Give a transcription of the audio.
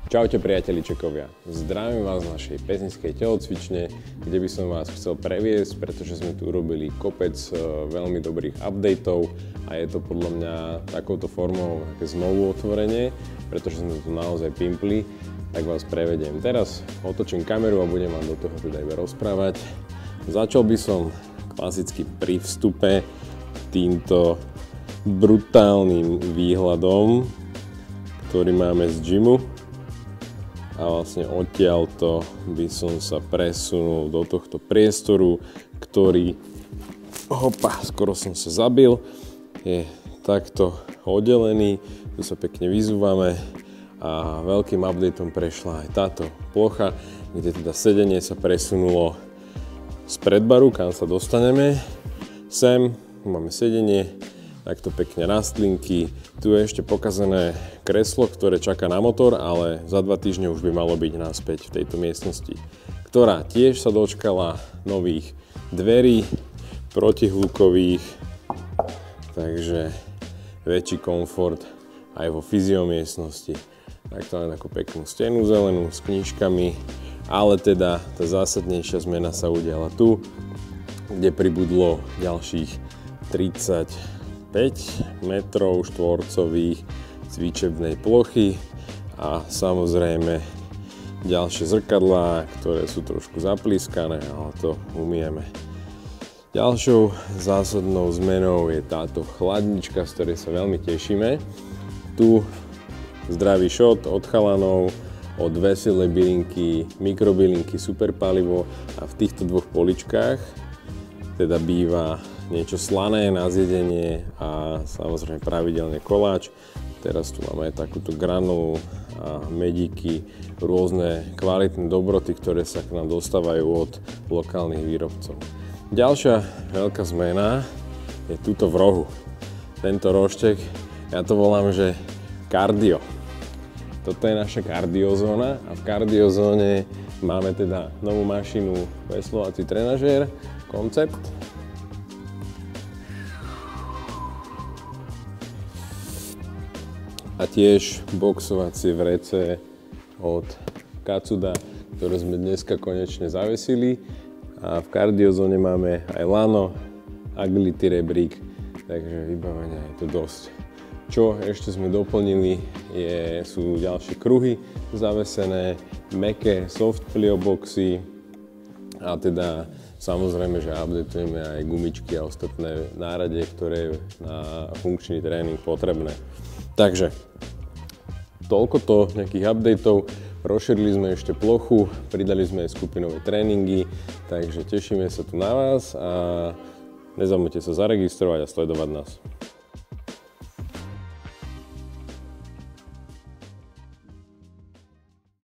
Čaute priateličekovia, zdravím vás z našej pezinskej telocvične, kde by som vás chcel previesť, pretože sme tu urobili kopec veľmi dobrých updateov a je to podľa mňa takouto formou také znovu otvorenie, pretože sme tu naozaj pimpli, tak vás prevediem. Teraz otočím kameru a budem vám do toho teda iba rozprávať. Začal by som klasicky pri vstupe týmto brutálnym výhľadom, ktorý máme z gymu. A vlastne odtiaľto by som sa presunul do tohto priestoru, ktorý, skoro som sa zabil, je takto oddelený, tu sa pekne vyzúvame a veľkým updateom prešla aj táto plocha, kde teda sedenie sa presunulo z predbaru, kam sa dostaneme. Sem máme sedenie, takto pekne rastlinky. Tu je ešte pokazané kreslo, ktoré čaká na motor, ale za 2 týždne už by malo byť naspäť v tejto miestnosti, ktorá tiež sa dočkala nových dverí protihlukových, takže väčší komfort aj vo fyziomiestnosti. Takto len takú peknú stenu zelenú s knižkami, ale teda tá zásadnejšia zmena sa udiala tu, kde pribudlo ďalších 35 metrov štvorcových cvičebnej plochy a samozrejme ďalšie zrkadlá, ktoré sú trošku zaplískané, ale to umieme. Ďalšou zásadnou zmenou je táto chladnička, z ktorej sa veľmi tešíme. Tu zdravý šot od chalanov, od veselej bylinky, mikrobylinky, super palivo a v týchto dvoch poličkách teda býva niečo slané na zjedenie a samozrejme pravidelne koláč. Teraz tu máme aj takúto granulu a medíky, rôzne kvalitné dobroty, ktoré sa k nám dostávajú od lokálnych výrobcov. Ďalšia veľká zmena je tuto v rohu. Tento roštek, ja to volám, že kardio. Toto je naša kardiozóna a v kardiozóne máme teda novú mašinu veslovací trenažér, koncept. A tiež boxovacie vrece od Katsuda, ktoré sme dneska konečne zavesili. A v kardiozóne máme aj lano, agility rebrík, takže vybavenia je to dosť. Čo ešte sme doplnili, sú ďalšie kruhy zavesené, mäkké soft plio boxy a teda samozrejme, že updatujeme aj gumičky a ostatné náradie, ktoré je na funkčný tréning potrebné. Takže toľko to nejakých updateov, rozšírili sme ešte plochu, pridali sme aj skupinové tréningy, takže tešíme sa tu na vás a nezabudnite sa zaregistrovať a sledovať nás.